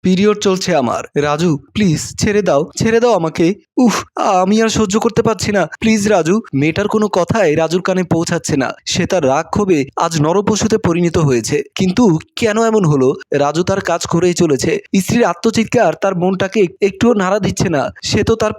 Period চলছে আমার। Raju please ছেড়ে দাও আমাকে। উফ, আমি আর সহ্য করতে পারছি না, প্লিজ রাজু। মেয়েটার কোনো কথাই রাজুর কানে পৌঁছাচ্ছে না। সে তার রাগ ক্ষোভে আজ নরপশুতে পরিণত হয়েছে। কিন্তু কেন এমন হলো? রাজু তার কাজ করেই চলেছে। স্ত্রীর আত্মচিৎকার তার মনটাকে একটুও নাড়া দিচ্ছে না। সে তো তার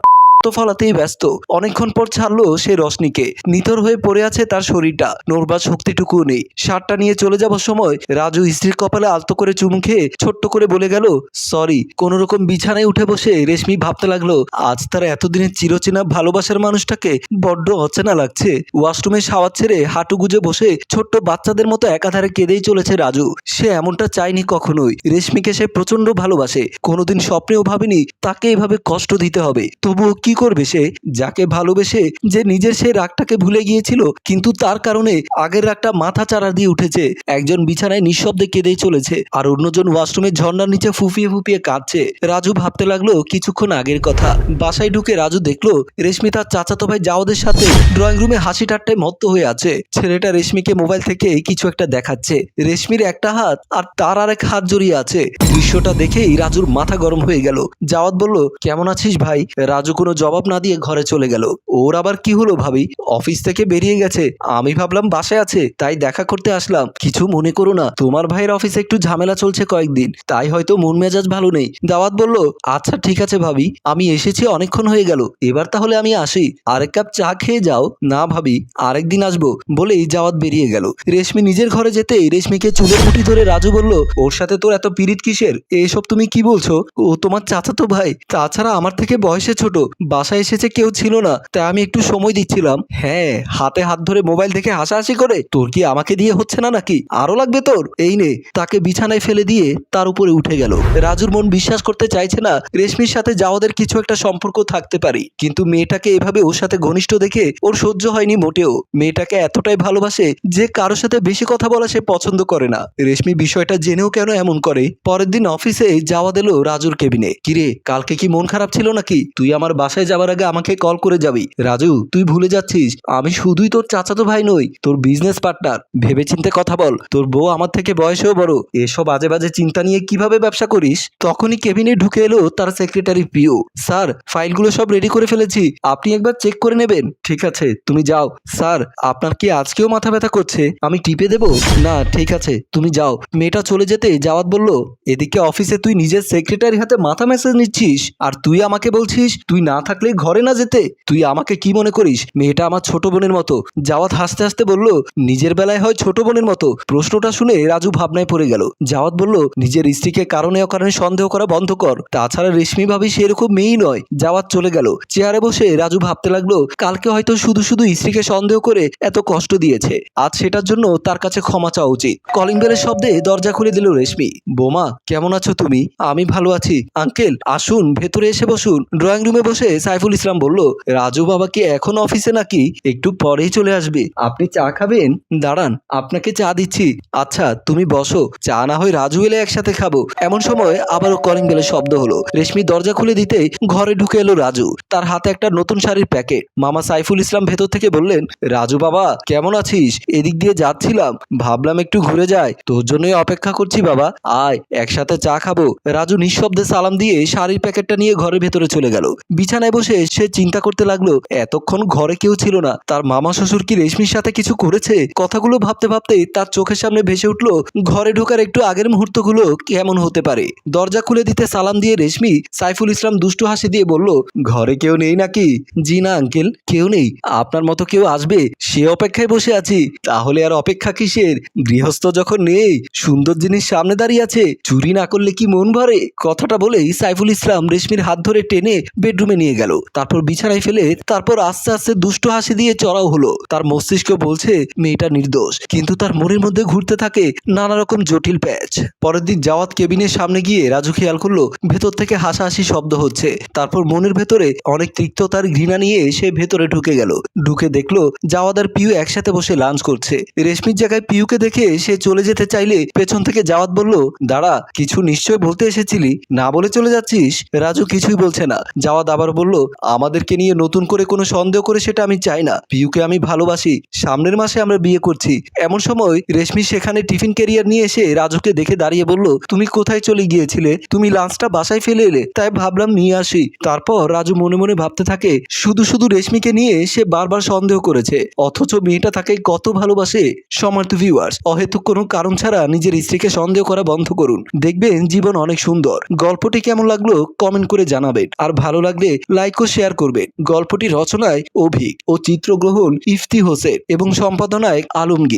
তো ফলাতেই ব্যস্ত। অনেকক্ষণ পর ছাড়লো সে রশনিকে। নিথর হয়ে পড়ে আছে তার শরীরটা, নড়বার শক্তিটুকুও নেই। শার্টটা নিয়ে চলে যাবার সময় রাজু স্ত্রীর কপালে আলতো করে চুমু খেয়ে ছোট্ট করে বলে গেল সরি। কোন রকম বিছানায় উঠে বসে রেশমি ভাবতে লাগলো আজ তার এতদিনের চিরচেনা ভালোবাসার মানুষটাকে বড্ড অচেনা লাগছে। ওয়াশরুমে শাওয়ার ছেড়ে হাঁটু গুজে বসে ছোট্ট বাচ্চাদের মতো একাধারে কেঁদেই চলেছে রাজু। সে এমনটা চায়নি কখনোই। রেশমিকে সে প্রচন্ড ভালোবাসে। কোনোদিন স্বপ্নেও ভাবেনি তাকে এভাবে কষ্ট দিতে হবে। তবুও কি করবে সে? যাকে ভালোবেসে যে নিজের সেই রাগটাকে ভুলে গিয়েছিল, কিন্তু তার কারণে আগের রাগটা মাথা চাড়া দিয়ে উঠেছে। একজন বিছানায় নিঃশব্দে কেঁদেই চলেছে, আর অন্যজন ওয়াশরুমের ঝর্ণার নিচে ফুপিয়ে ফুপিয়ে কাঁদছে। রাজু ভাবতে লাগলো কিছুক্ষণ আগের কথা। বাসায় ঢুকে রাজু দেখলো রেশমি তার চাচাতো ভাই জাওদের সাথে ড্রয়িং রুমে হাসি ঠাট্টায় মত্ত হয়ে আছে। ছেলেটা রেশমিকে মোবাইল থেকে কিছু একটা দেখাচ্ছে। রেশমির একটা হাত আর তার আরেক হাত জড়িয়ে আছে। দৃশ্যটা দেখেই রাজুর মাথা গরম হয়ে গেল। জাওয়াত বলল কেমন আছিস ভাই? রাজু কোনো জবাব না দিয়ে ঘরে চলে গেল। ওর আবার কি হলো ভাবি? অফিস থেকে বেরিয়ে গেছে। আমি ভাবলাম বাসায় আছে, তাই দেখা করতে আসলাম। কিছু মনে করো না, তোমার ভাইয়ের অফিসে একটু ঝামেলা চলছে কয়েকদিন, তাই হয়তো মন মেজাজ ভালো নেই। দাওয়াত বলল আচ্ছা ঠিক আছে ভাবি, আমি এসেছি অনেকক্ষণ হয়ে গেল, এবার তাহলে আমি আসি। আরেক কাপ চা খেয়ে যাও। না ভাবি, আরেকদিন আসবো বলেই জাওয়াত বেরিয়ে গেল। রেশমি নিজের ঘরে যেতেই রেশমিকে চুলের মুঠি ধরে রাজু বলল ওর সাথে তোর এত পিরিত কিসের? এসব তুমি কি বলছো? ও তোমার চাচাতো ভাই, তাছাড়া আমার থেকে বয়সে ছোট। বাসায় এসেছে কেউ ছিল না, তাই আমি একটু সময় দিচ্ছিলাম। হ্যাঁ, হাতে হাত ধরে মোবাইল দেখে হাসাহাসি করে তোর কি আমাকে দিয়ে হচ্ছে না নাকি? আরো লাগবে তোর? এই নে। তাকে বিছানায় ফেলে দিয়ে তার উপরে উঠে গেল। রাজুর মন বিশ্বাস করতে চাইছে না রেশমির সাথে জাওয়াদের কিছু একটা সম্পর্ক থাকতে পারে, কিন্তু মেয়েটাকে এভাবে ওর সাথে ঘনিষ্ঠ দেখে ওর সহ্য হয়নি মোটেও। মেয়েটাকে এতটাই ভালোবাসে যে কারোর সাথে বেশি কথা বলা সে পছন্দ করে না। রেশমি বিষয়টা জেনেও কেন এমন করে? পরের দিন অফিসে জাওয়াদ এলো রাজুর কেবিনে। কিরে, কালকে কি মন খারাপ ছিল নাকি? তুই আমার বাসায় যাবার আগে আমাকে কল করে যাবি। রাজু, তুই ভুলে যাচ্ছিস আমি শুধুই তোর চাচাতো ভাই নই, তোর বিজনেস পার্টনার। ভেবেচিন্তে কথা বল। তোর বউ আমার থেকে বয়সেও বড়। এসব বাজে বাজে চিন্তা নিয়ে কিভাবে ব্যবসা করিস? তখনই কেবিনে ঢুকে এলো তার সেক্রেটারি পিও। স্যার, ফাইলগুলো সব রেডি করে ফেলেছি, আপনি একবার চেক করে নেবেন। ঠিক আছে, তুমি যাও। স্যার, আপনার কি আজকেও মাথা ব্যথা করছে? আমি টিপে দেব? না ঠিক আছে, তুমি যাও। মেয়েটা চলে যেতে জাওয়াত বলল এদিকে অফিসে তুই নিজের সেক্রেটারি হাতে মাথা মেসেজ নিচ্ছিস, আর তুই আমাকে বলছিস তুই না থাকলে ঘরে না যেতে। তুই আমাকে কি মনে করিস? মেয়েটা আমার ছোট বোনের মতো। জাওয়াত হাসতে হাসতে বলল নিজের বেলায় হয় ছোট বোনের মতো? প্রশ্নটা শুনে রাজু ভাবনায় পড়ে গেল। জাওয়াত বলল নিজের স্ত্রীকে কারণে অকারণে সন্দেহ করা বন্ধ কর। তাছাড়া রেশমি ভাবি সেরকম মেয়েই নয়। জাওয়াত চলে গেল। চেয়ারে বসে রাজু ভাবতে লাগলো কালকে হয়তো শুধু শুধু স্ত্রীকে সন্দেহ করে এত কষ্ট দিয়েছে। আজ সেটার জন্য তার কাছে ক্ষমা চাওয়া উচিত। কলিং বেলের শব্দে দরজা খুলে দিল রেশমি। বোমা, কেমন আছো তুমি? আমি ভালো আছি আঙ্কেল, আসুন ভেতরে এসে বসুন। ড্রয়িং রুমে বসে সাইফুল ইসলাম বলল রাজু বাবা কি এখন অফিসে নাকি? একটু পরেই চলে আসবে। আপনি চা খাবেন? দাঁড়ান, আপনাকে চা দিচ্ছি। আচ্ছা তুমি বসো, চা না হয় রাজু এলে একসাথে খাবো। এমন সময় আবারও কলিং বেলের শব্দ হলো। রেশমি দরজা খুলে দিতেই ঘরে ঢুকে এলো রাজু। তার হাতে একটা নতুন শাড়ির প্যাকেট। মামা সাইফুল ইসলাম ভেতর থেকে বললেন রাজু বাবা কেমন আছিস? এদিক দিয়ে যাচ্ছিলাম, ভাবলাম একটু ঘুরে যাই, তোর জন্যই অপেক্ষা করছি বাবা, আয় একসাথে চা খাবো। রাজু নিঃশব্দে সালাম দিয়ে শাড়ির প্যাকেটটা নিয়ে ঘরের ভেতরে চলে গেল। বিছানায় বসে সে চিন্তা করতে লাগলো এতক্ষণ ঘরে কেউ ছিল না, তার মামা শ্বশুর কি রেশমির সাথে কিছু করেছে? কথাগুলো ভাবতে ভাবতে তার চোখের সামনে ভেসে উঠলো ঘরে ঢোকার একটু আগের মুহূর্তগুলো কেমন হতে পারে। দরজা খুলে দিতে সালাম দিয়ে রেশমি সাইফুল ইসলাম দুষ্টু হাসি দিয়ে বলল ঘরে কেউ নেই নাকি? জি না আঙ্কেল, কেউ নেই। আপনার মতো কেউ আসবে সে অপেক্ষায় বসে আছি। তাহলে আর অপেক্ষা কিসের? গৃহস্থ যখন নেই, সুন্দর জিনিস সামনে দাঁড়িয়ে আছে, চুরি না করলে কি মন ভরে? কথাটা বলেই সাইফুল ইসলাম রেশমির হাত ধরে টেনে বেডরুমে নিয়ে গেল। তারপর বিছানায় ফেলে তারপর আস্তে আস্তে দুষ্টু হাসি দিয়ে চড়াও হলো। তার মস্তিষ্ক বলছে মেয়েটা নির্দোষ, কিন্তু তার মনের মধ্যে ঘুরতে থাকে নানা রকম জটিল প্যাচ। পরের দিন জাওয়াত কেবিনের সামনে গিয়ে রাজু খেয়াল করলো ভেতর থেকে হাসাহাসি শব্দ হচ্ছে। তারপর মনের ভেতরে অনেক তিক্ততার ঘৃণা নিয়ে সে ভেতরে ঢুকে গেল। ঢুকে দেখলো জাওয়াত আর পিউ একসাথে বসে লাঞ্চ করছে। রেশমির জায়গায় পিউকে দেখে সে চলে যেতে চাইলে পেছন থেকে জাওয়াত বলল দাঁড়া, কিছু নিশ্চয় বলতে এসেছিলি, না বলে চলে যাচ্ছিস? রাজু কিছুই বলছে না। জাওয়াত আবার বলল, আমাদেরকে নিয়ে নতুন করে কোনো সন্দেহ করে সেটা আমি চাই না। পিউকে আমি ভালোবাসি, সামনের মাসে আমরা বিয়ে করছি। এমন সময় রেশমি সেখানে টিফিন ক্যারিয়ার নিয়ে এসে রাজুকে দেখে দাঁড়িয়ে বলল, তুমি কোথায় চলে গিয়েছিলে? তুমি লাঞ্চটা বাসায় ফেলে এলে, তাই ভাবলাম নিয়ে আসি। তারপর রাজু মনে মনে ভাবতে থাকে, শুধু শুধু রেশমিকে নিয়ে সে বারবার সন্দেহ করেছে, অথচ মেয়েটা তাকে কত ভালোবাসে। সম্মানিত ভিউয়ার্স, অহেতুক কোনো কারণ ছাড়া নিজের স্ত্রীকে সন্দেহ করা বন্ধ করুন, দেখবেন জীবন অনেক সুন্দর। গল্পটি কেমন লাগলো কমেন্ট করে জানাবেন, আর ভালো লাগলে লাইক ও শেয়ার করবেন। গল্পটি রচনায় অভিক ও চিত্রগ্রহণ ইফতি হোসেন এবং সম্পাদনায় আলমগীর।